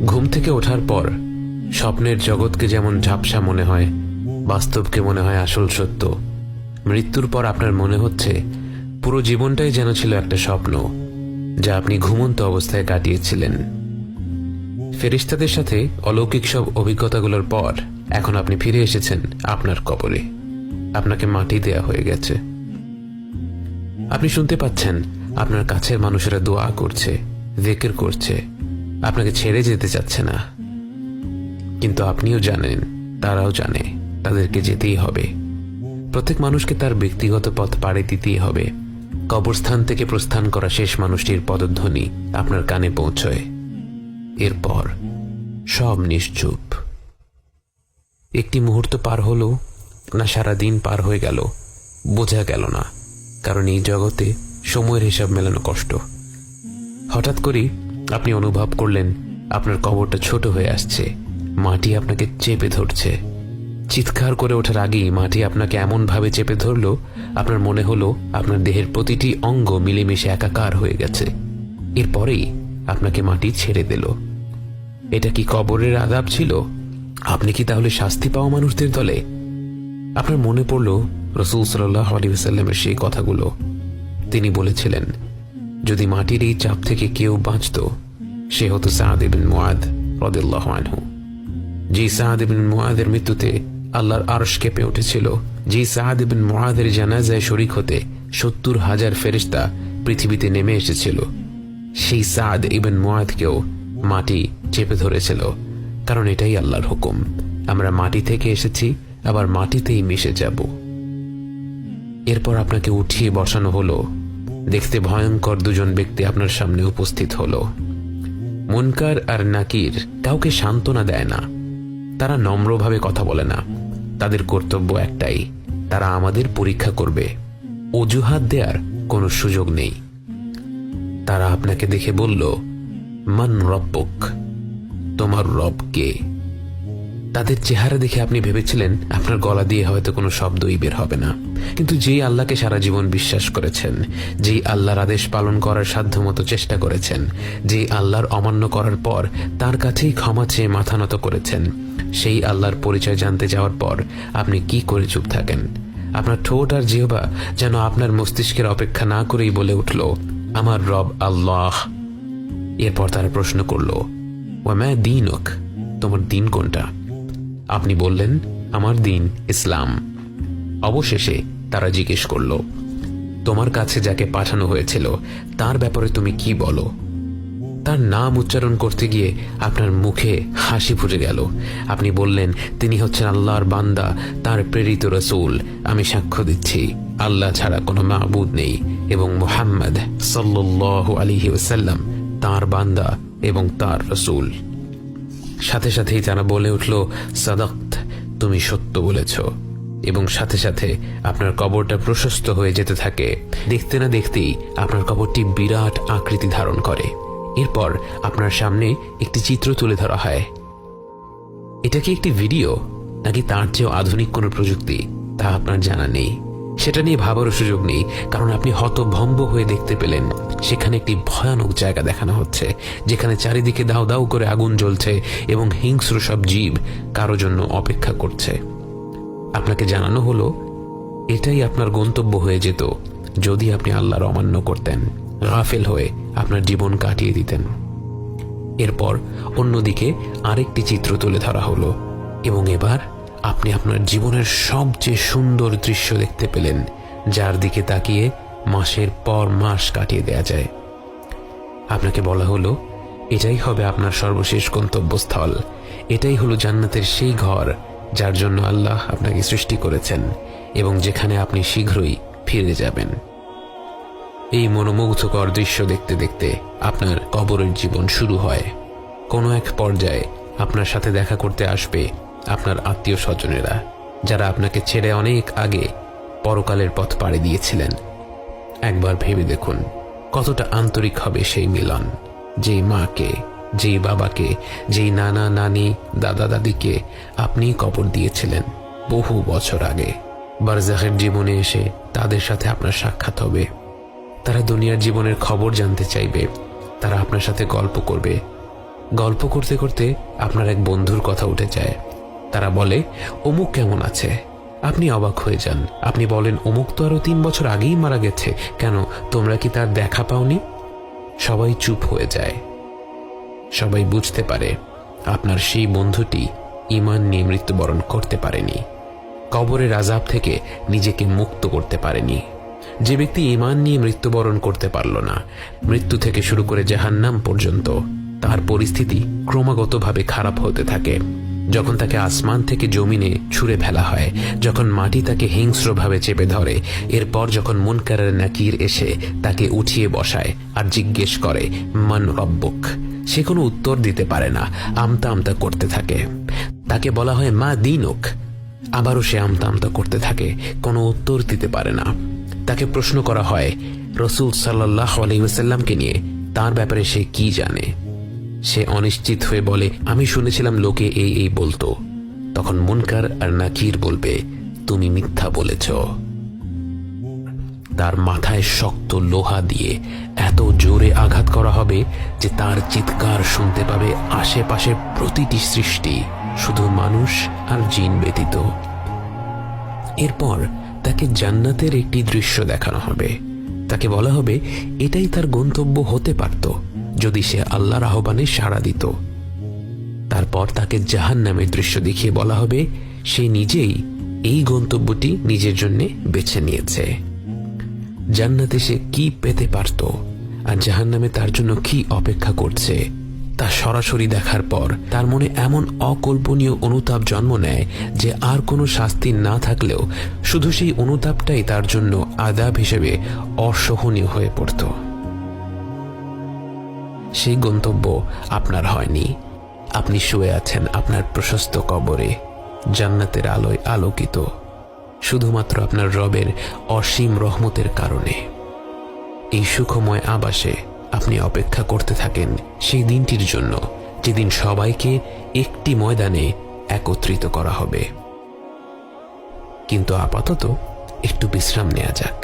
ঘুম থেকে ওঠার পর স্বপ্নের জগৎকে যেমন ঝাপসা মনে হয়, বাস্তবকে মনে হয় আসল সত্য। মৃত্যুর পর আপনার মনে হচ্ছে পুরো জীবনটাই যেন ছিল একটা স্বপ্ন, যা আপনি ঘুমন্ত অবস্থায় কাটিয়েছিলেন। ফেরেশতাদের সাথে অলৌকিক সব অভিজ্ঞতাগুলোর পর এখন আপনি ফিরে এসেছেন আপনার কবরে। আপনাকে মাটি দেয়া হয়ে গেছে। আপনি শুনতে পাচ্ছেন আপনার কাছের মানুষেরা দোয়া করছে, জিকির করছে, আপনাকে ছেড়ে যেতে চাচ্ছে না। কিন্তু আপনিও জানেন, তারাও জানে, তাদেরকে যেতেই হবে। প্রত্যেক মানুষকে তার ব্যক্তিগত পথ পাড়ি দিতেই হবে। কবরস্থান থেকে প্রস্থান করা শেষ মানুষটির পদধ্বনি আপনার কানে পৌঁছয়। এরপর সব নিশ্চুপ। একটি মুহূর্ত পার হলো না সারা দিন পার হয়ে গেল বোঝা গেল না, কারণ এই জগতে সময়ের হিসাব মেলানো কষ্ট। হঠাৎ করেই আপনি অনুভব করলেন আপনার কবরটা ছোট হয়ে আসছে, মাটি আপনাকে চেপে ধরছে। চিৎকার করে ওঠার আগেই মাটি আপনাকে এমনভাবে চেপে ধরল, আপনার মনে হলো আপনার দেহের প্রতিটি অঙ্গ মিলেমিশে একাকার হয়ে গেছে। এরপরেই আপনাকে মাটি ছেড়ে দিল। এটা কি কবরের আযাব ছিল? আপনি কি তাহলে শাস্তি পাওয়া মানুষদের দলে? আপনার মনে পড়ল রাসূল সাল্লাল্লাহু আলাইহি ওয়াসাল্লামের সেই কথাগুলো। তিনি বলেছিলেন, যদি মাটির এই চাপ থেকে কেউ বাঁচত, সে হতো সাদ ইবনে মুআদ রাদিয়াল্লাহু আনহু। যে সাদ ইবনে মুআদের মৃত্যুতে আল্লাহর আরশ কেঁপে উঠেছিল, যে সাদ ইবনে মুআদের জানাজায় শরীক হতে ৭০,০০০ ফেরেশতা পৃথিবীতে নেমে এসেছিল, সেই সাদ ইবনে মুআদকেও মাটি চেপে ধরেছিল। কারণ এটাই আল্লাহর হুকুম, আমরা মাটি থেকে এসেছি, আবার মাটিতেই মিশে যাব। এরপর আপনাকে উঠিয়ে বসানো হলো। দেখতে ভয়ঙ্কর দুজন ব্যক্তি আপনার সামনে উপস্থিত হলো। মুনকার আর নাকির কাউকে সান্ত্বনা দেয় না, তারা নম্রভাবে কথা বলে না। তাদের কর্তব্য একটাই, তারা আমাদের পরীক্ষা করবে। অজুহাত দেওয়ার কোনো সুযোগ নেই। তারা আপনাকে দেখে বলল, মান রব্বুক, তোমার রব কে? তাদের চেহারা দেখে আপনি ভেবেছিলেন আপনার গলা দিয়ে হয়তো কোনো শব্দই বের হবে না। কিন্তু যেই আল্লাহকে সারা জীবন বিশ্বাস করেছেন, যেই আল্লাহর আদেশ পালন করার সাধ্যমতো চেষ্টা করেছেন, যেই আল্লাহর অমান্য করার পর তার কাছেই ক্ষমা চেয়ে মাথা নত করেছেন, সেই আল্লাহর পরিচয় জানতে যাওয়ার পর আপনি কি করে চুপ থাকেন? আপনার ঠোঁট আর জিহ্বা যেন আপনার মস্তিষ্কের অপেক্ষা না করেই বলে উঠল, আমার রব আল্লাহ। এরপর তারা প্রশ্ন করল, ওয়ামা দীনুক, তোমার দিন কোনটা? আপনি বললেন, আমার দিন ইসলাম। অবশেষে তারা জিজ্ঞেস করল, তোমার কাছে যাকে পাঠানো হয়েছিল তার ব্যাপারে তুমি কি বলো? তার নাম উচ্চারণ করতে গিয়ে আপনার মুখে হাসি ফুটে গেল। আপনি বললেন, তিনি হচ্ছেন আল্লাহর বান্দা, তার প্রেরিত রাসূল। আমি সাক্ষ্য দিচ্ছি আল্লাহ ছাড়া কোনো মাবুদ নেই এবং মুহাম্মদ সাল্লাল্লাহু আলাইহি ওয়াসাল্লাম তার বান্দা এবং তার রাসূল। সাথে সাথেই তারা বলে উঠল, সাদাক্ত, তুমি সত্য বলেছ। এবং সাথে সাথে আপনার কবরটা প্রশস্ত হয়ে যেতে থাকে। দেখতে না দেখতেই আপনার কবরটি বিরাট আকৃতি ধারণ করে। এরপর আপনার সামনে একটি চিত্র তুলে ধরা হয়। এটা কি একটি ভিডিও, নাকি তার চেয়েও আধুনিক কোনো প্রযুক্তি, তা আপনার জানা নেই। সেটা নিয়ে ভাবারও সুযোগ নেই, কারণ আপনি হতভম্ব হয়ে দেখতে পেলেন সেখানে একটি ভয়ানক জায়গা দেখানো হচ্ছে, যেখানে চারিদিকে দাউ দাউ করে আগুন জ্বলছে এবং হিংস্র সব জীব কারো জন্য অপেক্ষা করছে। আপনাকে জানানো হলো এটাই আপনার গন্তব্য হয়ে যেত যদি আপনি আল্লাহর অমান্য করতেন, গাফেল হয়ে আপনার জীবন কাটিয়ে দিতেন। এরপর অন্যদিকে আরেকটি চিত্র তুলে ধরা হলো এবং এবার আপনি আপনার জীবনের সবচেয়ে সুন্দর দৃশ্য দেখতে পেলেন, যার দিকে তাকিয়ে মাসের পর মাস কাটিয়ে দেয়া যায়। আপনাকে বলা হলো এটাই হবে আপনার সর্বশেষ গন্তব্যস্থল, এটাই হলো জান্নাতের সেই ঘর যার জন্য আল্লাহ আপনাকে সৃষ্টি করেছেন এবং যেখানে আপনি শীঘ্রই ফিরে যাবেন। এই মনোমুগ্ধকর দৃশ্য দেখতে দেখতে আপনার কবরের জীবন শুরু হয়। কোনো এক পর্যায়ে আপনার সাথে দেখা করতে আসবে আপনার আত্মীয় স্বজনেরা, যারা আপনাকে ছেড়ে অনেক আগে পরকালের পথ পাড়ি দিয়েছিলেন। একবার ভেবে দেখুন কতটা আন্তরিক হবে সেই মিলন। যেই মাকে, যেই বাবাকে, যেই নানা নানি, দাদা দাদিকে আপনি কবর দিয়েছিলেন বহু বছর আগে, বারজাখের জীবনে এসে তাদের সাথে আপনার সাক্ষাৎ হবে। তারা দুনিয়ার জীবনের খবর জানতে চাইবে, তারা আপনার সাথে গল্প করবে। গল্প করতে করতে আপনার এক বন্ধুর কথা উঠে যায়। তারা বলে, অমুক কেমন আছে? আপনি অবাক হয়ে যান। আপনি বলেন, অমুক তো আরো 3 বছর আগেই মারা গেছে, কেন তোমরা কি তার দেখা পাওনি? সবাই চুপ হয়ে যায়। সবাই বুঝতে পারে আপনার সেই বন্ধুটি ঈমান নিয়ে মৃত্যুবরণ করতে পারেনি, কবরের আযাব থেকে নিজেকে মুক্ত করতে পারেনি। যে ব্যক্তি ঈমান নিয়ে মৃত্যুবরণ করতে পারল না, মৃত্যু থেকে শুরু করে জাহান্নাম পর্যন্ত তার পরিস্থিতি ক্রমাগতভাবে খারাপ হতে থাকে। যখন তাকে আসমান থেকে জমিনে ছুঁড়ে ফেলা হয়, যখন মাটি তাকে হিংস্রভাবে চেপে ধরে, এরপর যখন মুনকার নাকির এসে তাকে উঠিয়ে বসায় আর জিজ্ঞেস করে, মান রব্বুক, সে কোনো উত্তর দিতে পারে না, আমতা আমতা করতে থাকে। তাকে বলা হয় মা দীনুক, আবারও সে আমতা আমতা করতে থাকে, কোনো উত্তর দিতে পারে না। তাকে প্রশ্ন করা হয় রাসূল সাল্লাল্লাহু আলাইহি ওয়াসাল্লামকে নিয়ে, তার ব্যাপারে সে কি জানে। সে অনিশ্চিত হয়ে বলে, আমি শুনেছিলাম লোকে এই এই বলতো। তখন মুনকার আর নাকির বলবে, তুমি মিথ্যা বলেছ। তার মাথায় শক্ত লোহা দিয়ে এত জোরে আঘাত করা হবে যে তার চিৎকার শুনতে পাবে আশেপাশের প্রতিটি সৃষ্টি, শুধু মানুষ আর জিন ব্যতীত। এরপর তাকে জান্নাতের একটি দৃশ্য দেখানো হবে। তাকে বলা হবে এটাই তার গন্তব্য হতে পারত যদি সে আল্লাহর আহ্বানে সাড়া দিত। তারপর তাকে জাহান্নামের দৃশ্য দেখিয়ে বলা হবে সে নিজেই এই গন্তব্যটি নিজের জন্য বেছে নিয়েছে। জান্নাতে সে কি পেতে পারত আর জাহান্নামে তার জন্য কি অপেক্ষা করছে তা সরাসরি দেখার পর তার মনে এমন অকল্পনীয় অনুতাপ জন্ম নেয় যে আর কোনো শাস্তি না থাকলেও শুধু সেই অনুতাপটাই তার জন্য আযাব হিসেবে অসহনীয় হয়ে পড়ত। সেই গন্তব্য আপনার হয়নি। আপনি শুয়ে আছেন আপনার প্রশস্ত কবরে, জান্নাতের আলোয় আলোকিত, শুধুমাত্র আপনার রবের অসীম রহমতের কারণে। এই সুখময় আবাসে আপনি অপেক্ষা করতে থাকেন সেই দিনটির জন্য, যেদিন সবাইকে একটি ময়দানে একত্রিত করা হবে। কিন্তু আপাতত একটু বিশ্রাম নেওয়া যাক।